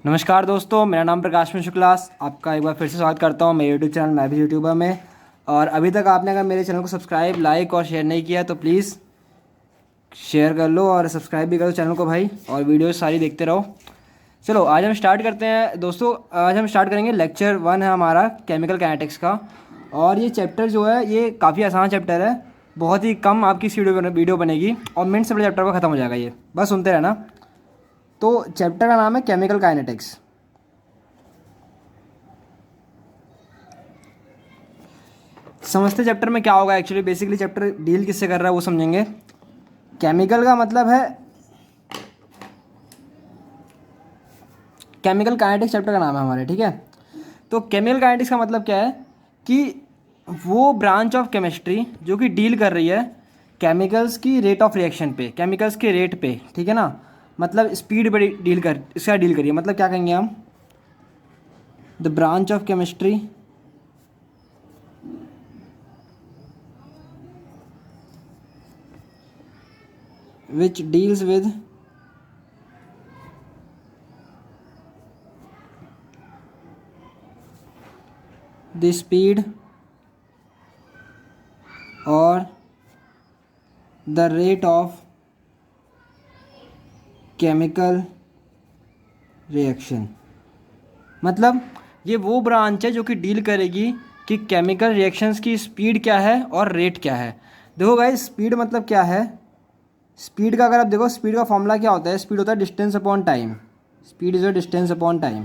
नमस्कार दोस्तों, मेरा नाम प्रकाश में शुक्ला। आपका एक बार फिर से स्वागत करता हूँ मेरे यूट्यूब चैनल मैं भी यूट्यूबर में। और अभी तक आपने अगर मेरे चैनल को सब्सक्राइब, लाइक और शेयर नहीं किया तो प्लीज़ शेयर कर लो और सब्सक्राइब भी करो चैनल को भाई, और वीडियो सारी देखते रहो। चलो आज हम स्टार्ट करते हैं दोस्तों। आज हम स्टार्ट करेंगे लेक्चर 1 है हमारा केमिकल काइनेटिक्स का। और ये चैप्टर जो है ये काफ़ी आसान चैप्टर है, बहुत ही कम आपकी वीडियो बनेगी और मिनट से बड़े चैप्टर का ख़त्म हो जाएगा। ये बस सुनते रहना। तो चैप्टर का नाम है केमिकल काइनेटिक्स। समझते चैप्टर में क्या होगा। एक्चुअली बेसिकली चैप्टर डील किससे कर रहा है वो समझेंगे। केमिकल का मतलब है, केमिकल काइनेटिक्स चैप्टर का नाम है हमारे, ठीक है। तो केमिकल काइनेटिक्स का मतलब क्या है कि वो ब्रांच ऑफ केमिस्ट्री जो कि डील कर रही है केमिकल्स की रेट ऑफ रिएक्शन पे, केमिकल्स के रेट पे, ठीक है ना। मतलब स्पीड पे इसका डील करिए। मतलब क्या कहेंगे हम, the branch of chemistry which deals with the speed or the rate of chemical reaction। मतलब ये वो ब्रांच है जो कि डील करेगी कि केमिकल रिएक्शंस की स्पीड क्या है और रेट क्या है। देखो गाइस, स्पीड मतलब क्या है। स्पीड का अगर आप देखो, स्पीड का फॉर्मूला क्या होता है। स्पीड होता है distance upon time. Speed is a distance upon time,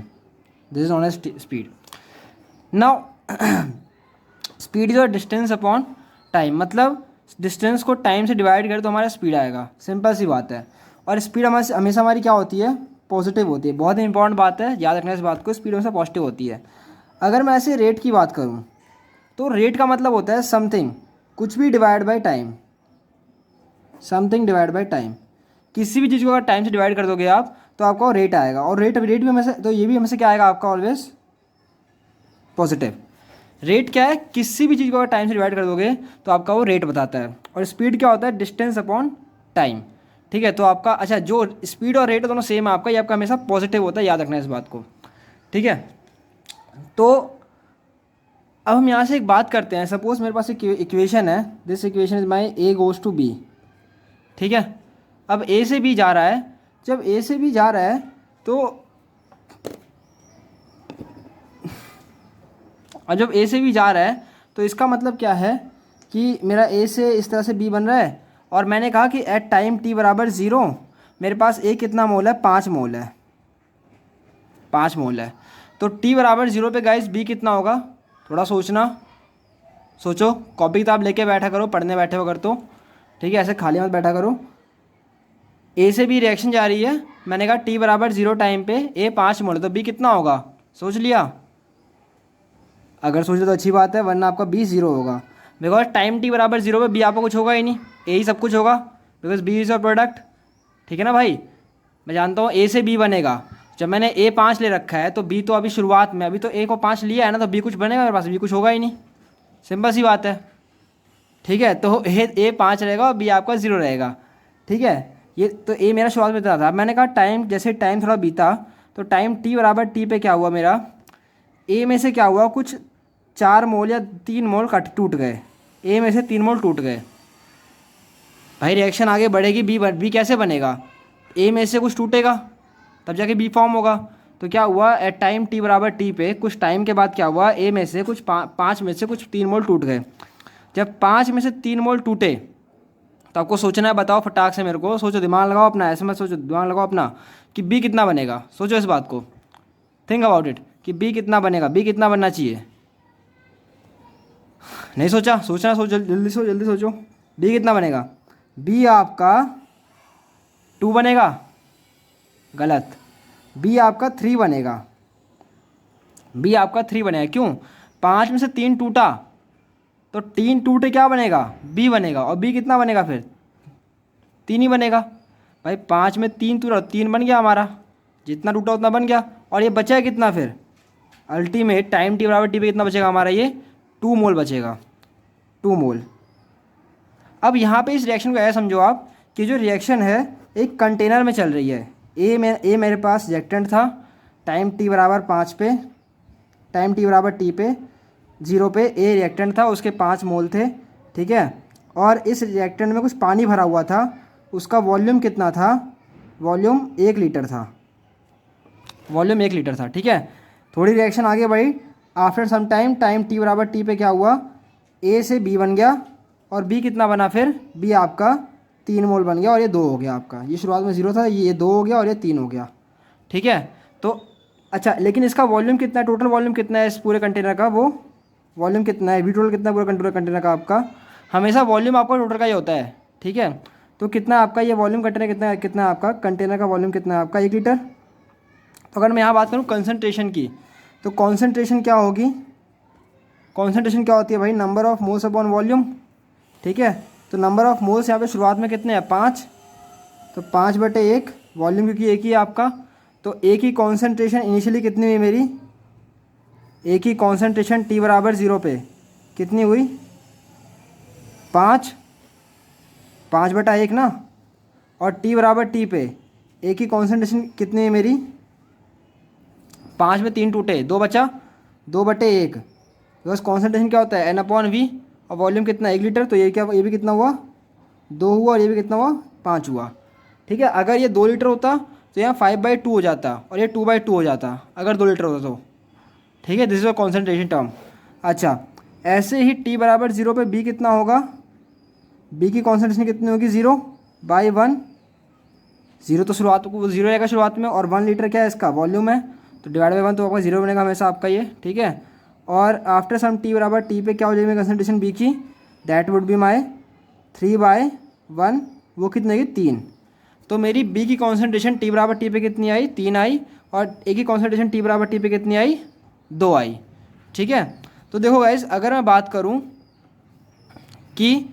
this is known as speed. Now speed is a distance upon time, मतलब डिस्टेंस को टाइम से डिवाइड करें तो हमारा स्पीड आएगा। सिंपल सी बात है। और स्पीड हमेशा हमारी क्या होती है, पॉजिटिव होती है। बहुत ही इंपॉर्टेंट बात है, याद रखना इस बात को। स्पीड हमेशा पॉजिटिव होती है। अगर मैं ऐसे रेट की बात करूँ तो रेट का मतलब होता है समथिंग, कुछ भी divide by time. Something divide by time, किसी भी चीज़ को अगर टाइम से डिवाइड कर दोगे आप तो आपका रेट आएगा। और रेट भी हमेशा, तो ये भी हमेशा क्या आएगा आपका, ऑलवेज पॉजिटिव। रेट क्या है, किसी भी चीज़ को अगर टाइम से डिवाइड कर दोगे तो आपका वो रेट बताता है। और स्पीड क्या होता है, डिस्टेंस अपॉन टाइम, ठीक है। तो आपका अच्छा, जो स्पीड और रेट दोनों सेम है आपका, ये आपका हमेशा पॉजिटिव होता है, याद रखना इस बात को, ठीक है। तो अब हम यहाँ से एक बात करते हैं। सपोज मेरे पास एक इक्वेशन है, this equation is my A goes to B, ठीक है। अब ए से बी जा रहा है। जब ए से बी जा रहा है तो और जब ए से बी जा रहा है तो इसका मतलब क्या है कि मेरा ए से इस तरह से बी बन रहा है। और मैंने कहा कि एट टाइम टी बराबर 0 मेरे पास ए कितना मोल है, 5 मोल है। 5 मोल है। तो टी बराबर 0 पे गाइस बी कितना होगा, थोड़ा सोचना, सोचो। कॉपी किताब लेके बैठा करो, पढ़ने बैठे हो अगर तो, ठीक है। ऐसे खाली मत बैठा करो। ए से बी रिएक्शन जा रही है। मैंने कहा टी बराबर 0 टाइम पे ए 5 मोल है, तो बी कितना होगा, सोच लिया। अगर सोचे तो अच्छी बात है, वरना आपका बी 0 होगा। बिकॉज टाइम टी बराबर 0 पे बी आपको कुछ होगा ही नहीं, ए ही सब कुछ होगा, because B is your product, ठीक है ना भाई। मैं जानता हूँ ए से बी बनेगा। जब मैंने ए 5 ले रखा है तो बी तो अभी शुरुआत में, अभी तो ए को 5 लिया है ना, तो बी कुछ बनेगा मेरे पास, बी कुछ होगा ही नहीं। सिंपल सी बात है, ठीक है। तो ए 5 रहेगा और बी आपका 0 रहेगा, ठीक है। ये तो ए मेरा शुरुआत में इतना था। मैंने कहा टाइम, जैसे टाइम थोड़ा बीता तो टाइम टी बराबर टी पे क्या हुआ, मेरा ए में से क्या हुआ, कुछ 4 मोल या 3 मोल टूट गए। ए में से 3 मोल टूट गए। भाई रिएक्शन आगे बढ़ेगी, बी कैसे बनेगा, ए में से कुछ टूटेगा तब जाके बी फॉर्म होगा। तो क्या हुआ, एट टाइम टी बराबर टी पे कुछ टाइम के बाद क्या हुआ, ए में से कुछ 5 में से कुछ 3 मोल टूट गए। जब 5 में से 3 मोल टूटे तो आपको सोचना है, बताओ फटाक से, मेरे को सोचो, दिमाग लगाओ अपना, ऐसे मत सोचो, दिमाग लगाओ अपना कि बी कितना बनेगा। सोचो इस बात को, थिंक अबाउट इट कि बी कितना बनेगा, बी कितना बनना चाहिए। नहीं सोचा, सोचना, जल्दी जल्दी सोचो। बी कितना बनेगा, बी आपका 2 बनेगा, गलत। बी आपका 3 बनेगा। बी आपका 3 बनेगा, क्यों, 5 में से 3 टूटा तो 3 टूटे क्या बनेगा, बी बनेगा। और बी कितना बनेगा फिर, 3 ही बनेगा। भाई 5 में 3 टूटा, 3 बन गया हमारा, जितना टूटा उतना बन गया। और ये बचा कितना फिर, अल्टीमेट टाइम टी बराबर टी पे कितना बचेगा हमारा, ये 2 मोल बचेगा, 2 मोल। अब यहाँ पे इस रिएक्शन को ऐसा समझो आप कि जो रिएक्शन है एक कंटेनर में चल रही है। ए मेरे पास रिएक्टेंट था, टाइम टी बराबर 5 पे, टाइम टी बराबर टी पे 0 पे ए रिएक्टेंट था, उसके 5 मोल थे, ठीक है। और इस रिएक्टेंट में कुछ पानी भरा हुआ था, उसका वॉल्यूम कितना था, वॉल्यूम 1 लीटर था, वॉल्यूम 1 लीटर था, ठीक है। थोड़ी रिएक्शन आगे बढ़ी, after some time time T बराबर टी पे क्या हुआ, ए से बी बन गया, और बी कितना बना फिर, बी आपका 3 मोल बन गया, और ये 2 हो गया आपका, ये शुरुआत में 0 था, ये 2 हो गया और ये 3 हो गया, ठीक है। तो अच्छा, लेकिन इसका वॉल्यूम कितना है, टोटल वॉल्यूम कितना है इस पूरे कंटेनर का, वो वॉल्यूम कितना है, वी टोटल कितना है पूरे कंटेनर का आपका, हमेशा वॉल्यूम आपका टोटल का ही होता है, ठीक है। तो कितना आपका ये वॉल्यूम कंटेनर कितना है आपका, कंटेनर का वॉल्यूम कितना है आपका, 1 लीटर। तो अगर मैं यहाँ बात करूँ कंसनट्रेशन की, तो कॉन्सेंट्रेशन क्या होगी, कॉन्सेंट्रेशन क्या होती है भाई, number of moles upon volume, ठीक है। तो नंबर ऑफ मोल्स यहाँ पे शुरुआत में कितने हैं, 5, तो 5/1, वॉल्यूम क्योंकि एक ही है आपका, तो एक ही कॉन्सेंट्रेशन इनिशियली कितनी हुई मेरी, एक ही कॉन्सेंट्रेशन टी बराबर 0 पे कितनी हुई, 5/1 ना, और टी बराबर टी पे एक ही कॉन्सेंट्रेशन कितनी है मेरी, 5 में 3 टूटे, 2 बचा, 2/1, बस कॉन्सेंट्रेशन क्या होता है N/V, और वॉल्यूम कितना 1 लीटर, तो ये क्या, ये भी कितना हुआ 2 हुआ, और ये भी कितना हुआ 5 हुआ, ठीक है। अगर ये 2 लीटर होता तो यहाँ 5/2 हो जाता, और ये 2/2 हो जाता अगर 2 लीटर होता तो, ठीक है। This is a concentration term. अच्छा, ऐसे ही टी बराबर 0 पे बी कितना होगा, बी की कॉन्सेंट्रेशन कितनी होगी, 0/1, 0 तो शुरुआत को 0 रहेगा शुरुआत में, और 1 लीटर क्या है इसका वॉल्यूम है, तो डिवाइड बाई 1 तो आपका 0 बनेगा हमेशा आपका ये, ठीक है। और आफ्टर सम टी बराबर टी पे क्या हो जाएगी कंसंट्रेशन बी की, दैट वुड बी माई 3/1, वो कितनी आई 3। तो मेरी बी की कॉन्सेंट्रेशन टी बराबर टी पे कितनी आई, 3 आई, और ए की कॉन्सेंट्रेशन टी बराबर टी पे कितनी आई, 2 आई, ठीक है। तो देखो गाइस, अगर मैं बात करूं कि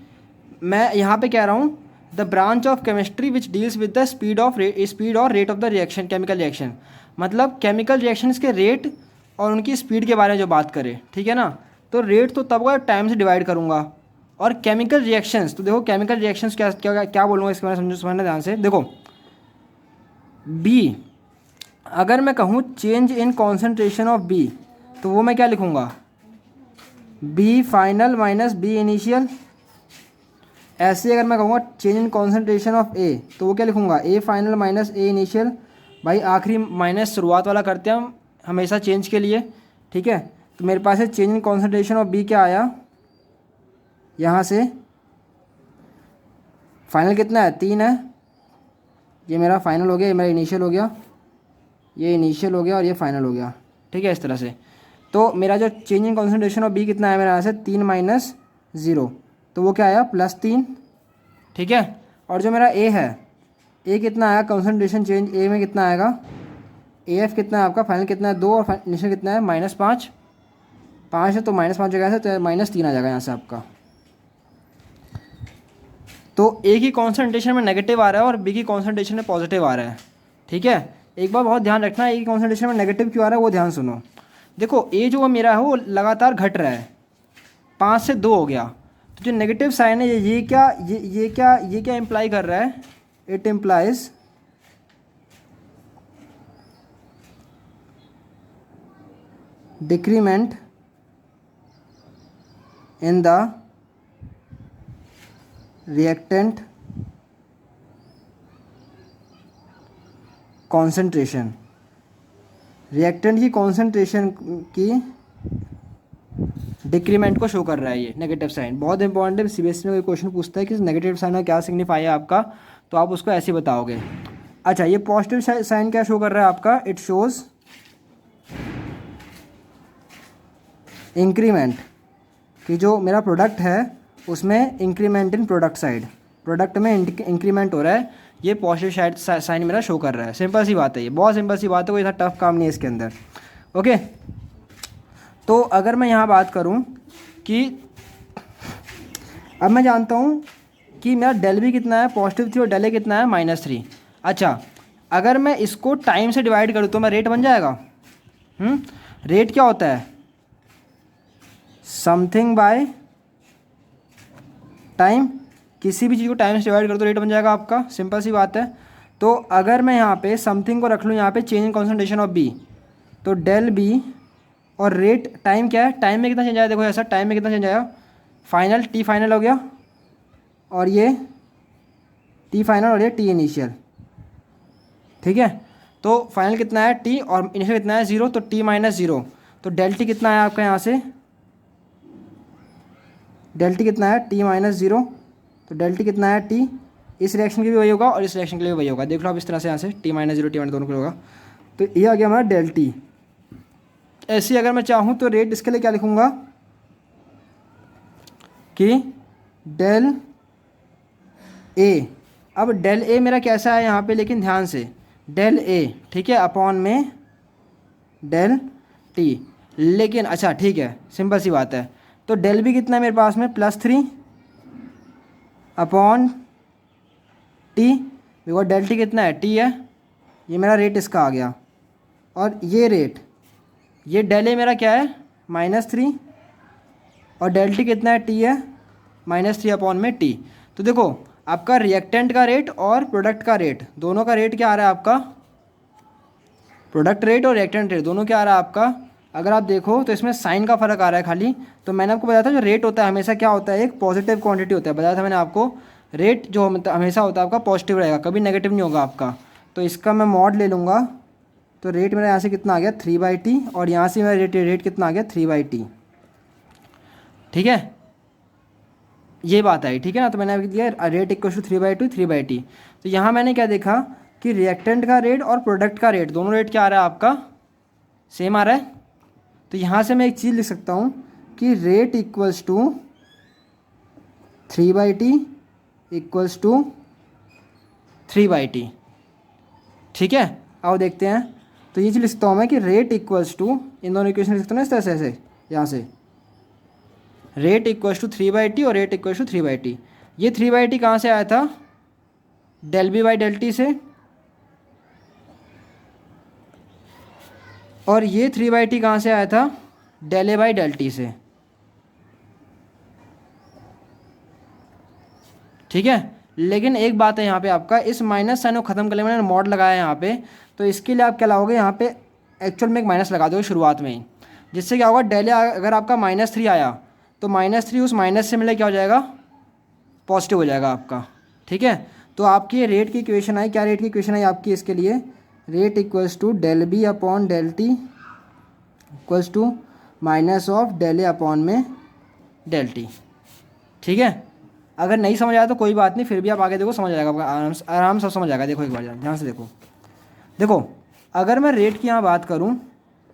मैं यहाँ पे कह रहा हूँ the branch of chemistry which deals with the speed और rate of the reaction, chemical reaction, मतलब केमिकल रिएक्शंस के रेट और उनकी स्पीड के बारे में जो बात करें, ठीक है ना। तो रेट तो तब होगा टाइम से डिवाइड करूँगा, और केमिकल रिएक्शंस, तो देखो केमिकल रिएक्शंस क्या क्या क्या बोलूँगा इसके बारे में समझना ध्यान से। देखो बी, अगर मैं कहूँ change in concentration of B, तो वो मैं क्या लिखूँगा, B final minus B initial. ऐसे अगर मैं कहूँगा change in concentration of A, तो वो क्या लिखूँगा, A final minus A initial. भाई आखिरी माइनस शुरुआत वाला करते हैं हम हमेशा चेंज के लिए, ठीक है। तो मेरे पास है change in concentration of B क्या आया, यहाँ से फाइनल कितना है 3 है, ये मेरा फाइनल हो गया, ये मेरा इनिशियल हो गया, ये इनिशियल हो गया, और ये फाइनल हो गया, ठीक है, इस तरह से। तो मेरा जो change in concentration of B कितना है मेरे यहाँ से 3 - 0, तो वो क्या आया +3, ठीक है। और जो मेरा ए है, ए कितना आया कॉन्सेंट्रेशन चेंज ए में कितना आएगा, ए एफ कितना है आपका, फाइनल कितना है 2, और इनिशियल कितना है -5, 5 है तो -5 जगह से, तो -3 आ जाएगा यहाँ से आपका। तो ए की कॉन्सेंट्रेशन में नेगेटिव आ रहा है और बी की कॉन्सेंट्रेशन में पॉजिटिव आ रहा है, ठीक है। एक बार बहुत ध्यान रखना, ए की कॉन्सेंट्रेशन में नेगेटिव क्यों आ रहा है वो ध्यान सुनो। देखो ए जो मेरा है वो लगातार घट रहा है, 5 से 2 हो गया, तो जो नेगेटिव साइन है ये क्या इम्प्लाई कर रहा है, it implies decrement in the reactant concentration, reactant की कॉन्सेंट्रेशन की डिक्रीमेंट को शो कर रहा है ये नेगेटिव साइन। बहुत इंपॉर्टेंट है, सीबीएसई में कोई क्वेश्चन पूछता है कि नेगेटिव साइन का क्या सिग्निफाई है आपका, तो आप उसको ऐसे बताओगे। अच्छा, ये पॉजिटिव साइन क्या शो कर रहा है आपका, इट शोज इंक्रीमेंट, कि जो मेरा प्रोडक्ट है उसमें increment in product side, product में इंक्रीमेंट हो रहा है, ये पॉजिटिव साइन मेरा शो कर रहा है। सिंपल सी बात है, ये बहुत सिंपल सी बात है, कोई इतना टफ काम नहीं है इसके अंदर, ओके। तो अगर मैं यहाँ बात करूँ कि अब मैं जानता हूँ कि मेरा डेल भी कितना है, पॉजिटिव थी, और डेल ए कितना है -3। अच्छा, अगर मैं इसको टाइम से डिवाइड करूँ तो मेरा रेट बन जाएगा। रेट क्या होता है, समथिंग बाय टाइम, किसी भी चीज़ को टाइम से डिवाइड कर तो रेट बन जाएगा आपका, सिंपल सी बात है। तो अगर मैं यहाँ पे समथिंग को रख लूँ यहाँ पे change in concentration of B, तो डेल बी और रेट टाइम क्या है, टाइम में कितना चेंज आया, देखो ऐसा टाइम में कितना चेंज आया, फाइनल टी फाइनल हो गया और ये टी फाइनल और ये टी इनिशियल, ठीक है। तो फाइनल कितना है टी और इनिशियल कितना है 0, तो टी माइनस 0, तो डेल टी कितना है आपका यहाँ से, डेल टी कितना है टी माइनस 0, तो डेल टी कितना है टी, इस रिएक्शन के लिए भी वही होगा और इस रिएक्शन के लिए भी वही होगा, देख लो आप इस तरह से यहाँ से टी माइनस 0 टी माइनस दोनों के लिए होगा। तो ये आ गया हमारा डेल टी। ऐसे अगर मैं चाहूँ तो रेट इसके लिए क्या लिखूँगा कि डेल ए, अब डेल ए मेरा कैसा है यहाँ पे, लेकिन ध्यान से डेल ए, ठीक है, अपॉन में डेल टी, लेकिन अच्छा ठीक है सिंपल सी बात है, तो डेल बी कितना है मेरे पास में +3 upon T, because del T कितना है टी है, ये मेरा रेट इसका आ गया, और ये रेट ये डेल ए मेरा क्या है -3 और डेल टी कितना है टी है -3 अपॉन में टी। तो देखो आपका रिएक्टेंट का रेट और प्रोडक्ट का रेट, दोनों का रेट क्या आ रहा है आपका, प्रोडक्ट रेट और रिएक्टेंट रेट दोनों क्या आ रहा है आपका, अगर आप देखो तो इसमें साइन का फ़र्क आ रहा है खाली। तो मैंने आपको बताया था जो रेट होता है हमेशा क्या होता है, एक पॉजिटिव क्वांटिटी होता है, बताया था मैंने आपको, रेट जो हमेशा होता है आपका पॉजिटिव रहेगा, कभी नेगेटिव नहीं होगा आपका। तो इसका मैं मॉड ले लूँगा, तो रेट मेरा यहाँ से कितना आ गया 3/t और यहाँ से मेरा रेट कितना आ गया 3/t, ठीक है, ये बात आई, ठीक है ना। तो मैंने अभी दिया रेट इक्वल टू 3/2 3/t। तो यहाँ मैंने क्या देखा कि रिएक्टेंट का रेट और प्रोडक्ट का रेट, दोनों रेट क्या आ रहा है आपका सेम आ रहा है। तो यहाँ से मैं एक चीज़ लिख सकता हूँ कि rate equals to 3/t equals to 3/t, ठीक है। आओ देखते हैं, तो ये चीज़ लिखता हूँ मैं कि रेट इक्वल्स टू, इन दोनों इक्वेशन लिखता हूँ ना इस तरह से, ऐसे यहाँ से रेट इक्वल्स टू 3/t और रेट इक्वल्स टू 3/t। ये 3/t कहाँ से आया था, del B by del T से, और ये 3/t कहाँ से आया था, del A by del T से, ठीक है। लेकिन एक बात है यहाँ पे आपका, इस माइनस साइन को ख़त्म करने में मैंने मॉड लगाया यहाँ पे, तो इसके लिए आप क्या लाओगे यहाँ पे, एक्चुअल में एक माइनस लगा दोगे शुरुआत में ही, जिससे क्या होगा डेल ए अगर आपका -3 आया तो -3 उस माइनस से मिले क्या हो जाएगा, पॉजिटिव हो जाएगा आपका, ठीक है। तो आपकी रेट की इक्वेशन आई, क्या रेट की इक्वेशन आई आपकी इसके लिए, rate equals to del B upon del T equals to minus of del A upon में डेल टी, ठीक है। अगर नहीं समझ आया तो कोई बात नहीं, फिर भी आप आगे देखो समझ आएगा आपका, आराम से समझ आएगा। देखो एक बार ध्यान से देखो, देखो अगर मैं रेट की यहाँ बात करूँ,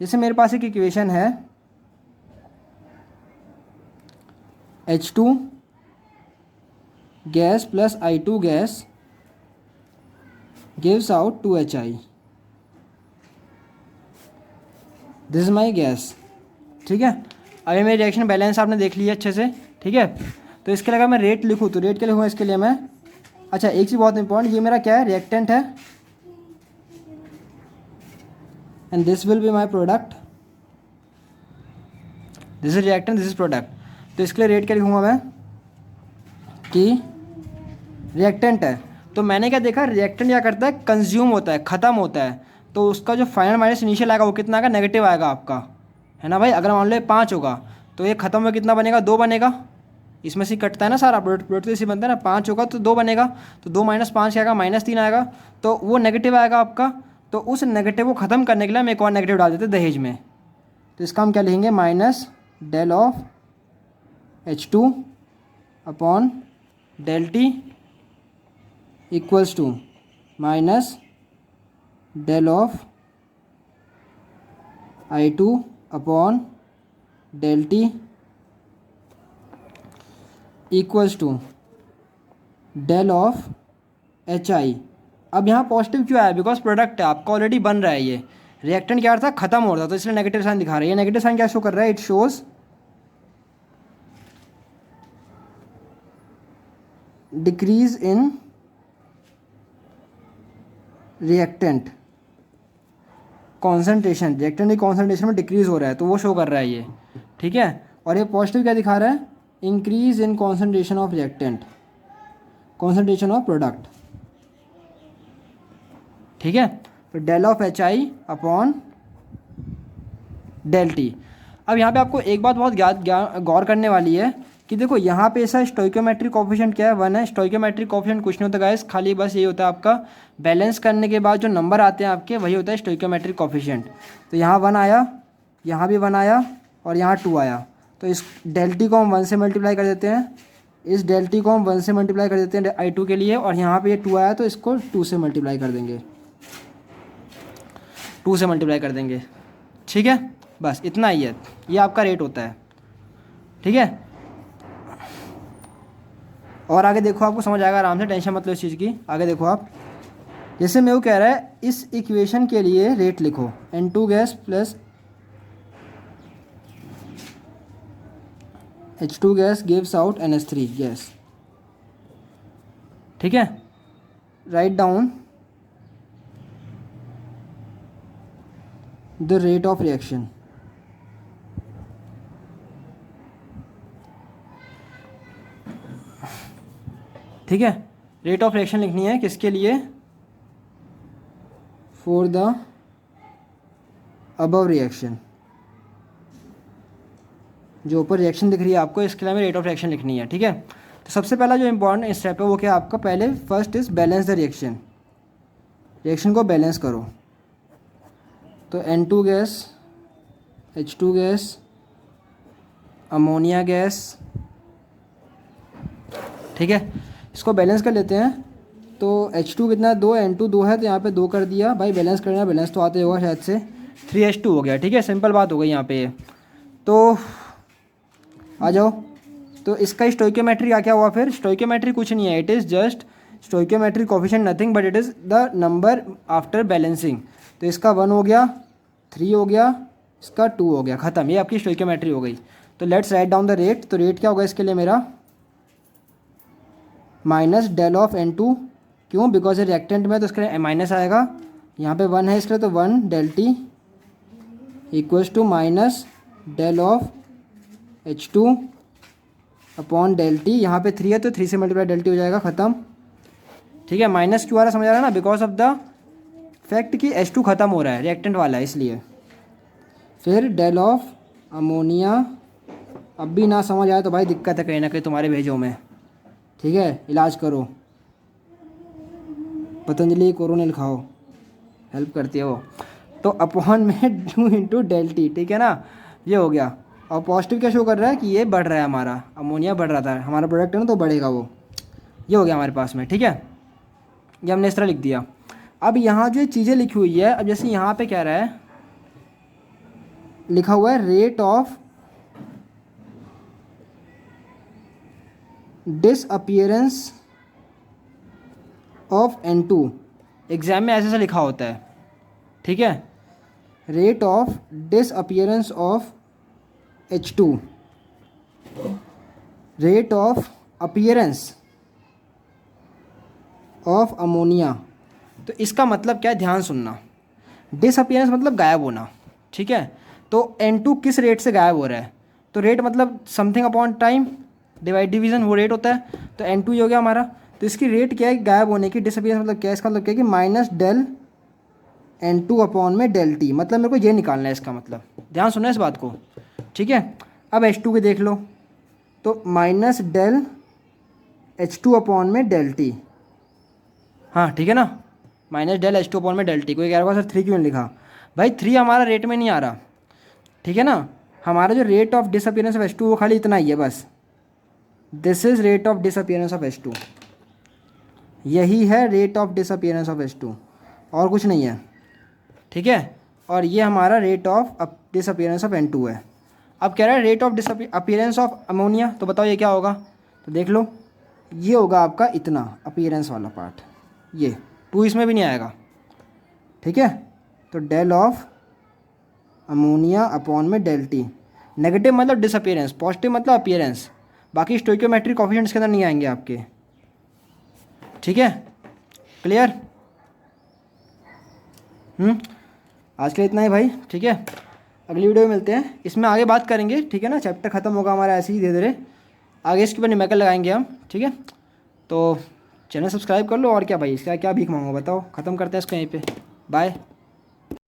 जैसे मेरे पास एक इक्वेशन है H2 gas plus I2 gas gives out 2HI, this is my gas, ठीक है। अभी मेरी रिएक्शन बैलेंस आपने देख लिया अच्छे से, ठीक है। तो इसके लिए अगर मैं रेट लिखूँ तो रेट क्या लिखूँगा इसके लिए मैं, अच्छा एक चीज़ बहुत इंपॉर्टेंट, ये मेरा क्या है रिएक्टेंट है and this will be my product, this is reactant this is product. तो इसके लिए रेट क्या लिखूँगा मैं कि रिएक्टेंट है, तो मैंने क्या देखा रिएक्टेंट क्या करता है, कंज्यूम होता है, ख़त्म होता है, तो उसका जो फाइनल माइनस इनिशियल आएगा वो कितना आएगा, नेगेटिव आएगा आपका, है ना भाई। अगर मान लो 5 होगा तो ये ख़त्म हुआ कितना बनेगा, 2 बनेगा, इसमें से कटता है ना सारा प्रोडक्ट तो इसी बनता है ना, 5 होगा तो 2 बनेगा, तो 2 - 5 क्या आएगा -3 आएगा, तो वो नेगेटिव आएगा आपका। तो उस नेगेटिव को ख़त्म करने के लिए हम एक और नेगेटिव डाल देते हैं दहेज में, तो इसका हम क्या लिखेंगे minus del of H2 upon del T equals to minus del of I2 upon del T equals to del of HI। अब यहाँ पॉजिटिव क्यों आया, बिकॉज प्रोडक्ट है आपका ऑलरेडी बन रहा है, ये रिएक्टेंट क्या था खत्म हो रहा था, तो इसलिए नेगेटिव साइन दिखा रहा है। ये नेगेटिव साइन क्या शो कर रहा है, it shows decrease in reactant concentration, reactant की कॉन्सेंट्रेशन में डिक्रीज हो रहा है, तो वो शो कर रहा है ये, ठीक है। और ये पॉजिटिव क्या दिखा रहा है, increase in concentration of reactant, concentration of product, ठीक है। तो del of HI upon del T. अब यहाँ पे आपको एक बात बहुत गौर करने वाली है कि देखो यहाँ पे ऐसा स्टोइकोमेट्रिक कोफिशिएंट क्या है, 1 है। स्टोइकोमेट्रिक कोफिशिएंट कुछ नहीं होता गाइस, खाली बस ये होता है आपका बैलेंस करने के बाद जो नंबर आते हैं आपके, वही होता है स्टोइकोमेट्रिक कोफिशिएंट। तो यहाँ 1 आया, यहाँ भी 1 आया और यहाँ 2 आया। तो इस डेल टी को हम 1 से मल्टीप्लाई कर देते हैं, इस डेल टी को हम 1 से मल्टीप्लाई कर देते हैं I2 के लिए, और यहाँ पे ये 2 आया तो इसको 2 से मल्टीप्लाई कर देंगे, 2 से मल्टीप्लाई कर देंगे। ठीक है, बस इतना ही है, ये आपका रेट होता है। ठीक है, और आगे देखो, आपको समझ आएगा आराम से, टेंशन मत लो इस चीज़ की। आगे देखो आप, जैसे मैं वो कह रहा है इस इक्वेशन के लिए रेट लिखो, N2 gas plus H2 gas gives out NH3 gas. ठीक है, write down the rate of reaction. ठीक है, रेट ऑफ रिएक्शन लिखनी है किसके लिए, फॉर द अबव रिएक्शन। जो ऊपर रिएक्शन दिख रही है आपको, इसके लिए हमें रेट ऑफ रिएक्शन लिखनी है। ठीक है, तो सबसे पहला जो इंपॉर्टेंट स्टेप है वो क्या आपका, पहले first is balance the reaction, reaction को बैलेंस करो। तो N2 gas, H2 gas, ammonia gas. ठीक है, इसको बैलेंस कर लेते हैं। तो H2 कितना, 2, N2 2 है, तो यहाँ पे 2 कर दिया भाई, बैलेंस करना, बैलेंस तो आते होगा शायद से, 3H2 हो गया। ठीक है, सिंपल बात हो गई यहाँ पे। तो आ जाओ, तो इसका स्टोइकोमेट्री क्या हुआ फिर, स्टोइकोमेट्री कुछ नहीं है, it is just stoichiometric coefficient nothing but it is the number after balancing. तो इसका 1 हो गया, 3 हो गया, इसका 2 हो गया, ख़त्म, ये आपकी स्टोइकोमेट्री हो गई। तो let's write down the rate. तो रेट क्या होगा इसके लिए मेरा, माइनस डेल ऑफ N2, क्यों, बिकॉज ये रिएक्टेंट में तो इसके लिए माइनस आएगा, यहाँ पे 1 है इसके लिए, तो 1 del T equals to minus del of H2 upon del T. यहाँ पे 3 है तो 3 से मल्टीप्लाई डेल टी हो जाएगा, ख़त्म। ठीक है, माइनस क्यों आ रहा है समझ आ रहा है ना, बिकॉज ऑफ द फैक्ट कि H2 ख़त्म हो रहा है, रिएक्टेंट वाला है इसलिए। फिर डेल ऑफ अमोनिया, अब भी ना समझ आए तो भाई दिक्कत है कहीं ना कहीं तुम्हारे भेजो में। ठीक है, इलाज करो, पतंजलि कोरोनिल खाओ, हेल्प करती है वो। तो अपॉन में 2 इंटू डेल टी। ठीक है ना, ये हो गया। और पॉजिटिव क्या शो कर रहा है कि ये बढ़ रहा है, हमारा अमोनिया बढ़ रहा था, हमारा प्रोडक्ट है ना, तो बढ़ेगा वो, ये हो गया हमारे पास में। ठीक है, ये हमने इस तरह लिख दिया। अब यहाँ जो चीज़ें लिखी हुई है, अब जैसे यहाँ पे क्या रहा है, लिखा हुआ है rate of disappearance of N2, exam में ऐसे ऐसा लिखा होता है। ठीक है, rate of disappearance of H2, rate of appearance of ammonia. तो इसका मतलब क्या है, ध्यान सुनना, डिसअपियरेंस मतलब गायब होना। ठीक है, तो N2 किस रेट से गायब हो रहा है, तो रेट मतलब something upon time divide division, वो रेट होता है। तो N2 ये हो गया हमारा, तो इसकी रेट क्या है गायब होने की, डिसअपियरेंस मतलब क्या है, इसका मतलब क्या है कि माइनस डेल N2 अपॉन में डेल टी, मतलब मेरे को ये निकालना है इसका मतलब, ध्यान सुनना इस बात को। ठीक है, अब H2 के देख लो, तो माइनस डेल H2 अपॉन में डेल टी। हाँ ठीक है ना, माइनस डेल H2 अपॉन में डेल टी। कोई कह रहा होगा सर 3 क्यों नहीं लिखा, भाई 3 हमारा रेट में नहीं आ रहा। ठीक है ना, हमारा जो rate of disappearance of H2 वो खाली इतना ही है बस, this is rate of disappearance of H2, यही है rate of disappearance of H2, और कुछ नहीं है। ठीक है, और ये हमारा rate of disappearance of N2 है। अब कह रहा है rate of disappearance of ammonia, तो बताओ ये क्या होगा, तो देख लो, ये होगा आपका इतना अपीयरेंस वाला पार्ट, ये 2 इसमें भी नहीं आएगा। ठीक है, तो डेल ऑफ अमोनिया अपॉन में डेल टी, नेगेटिव मतलब डिसअपियरेंस, पॉजिटिव मतलब अपीयरेंस, बाकी स्टोइकोमेट्रिक कोफिशिएंट्स के अंदर नहीं आएंगे आपके। ठीक है, क्लियर। आज के लिए इतना ही भाई। ठीक है, अगली वीडियो में मिलते हैं, इसमें आगे बात करेंगे। ठीक है ना, चैप्टर ख़त्म होगा हमारा ऐसे ही धीरे धीरे, आगे इसके ऊपर न्यूमेरिकल लगाएंगे हम। ठीक है, तो चैनल सब्सक्राइब कर लो, और क्या भाई, इसका क्या भीख मांगो बताओ, ख़त्म करते हैं इसको यहीं पे। बाय।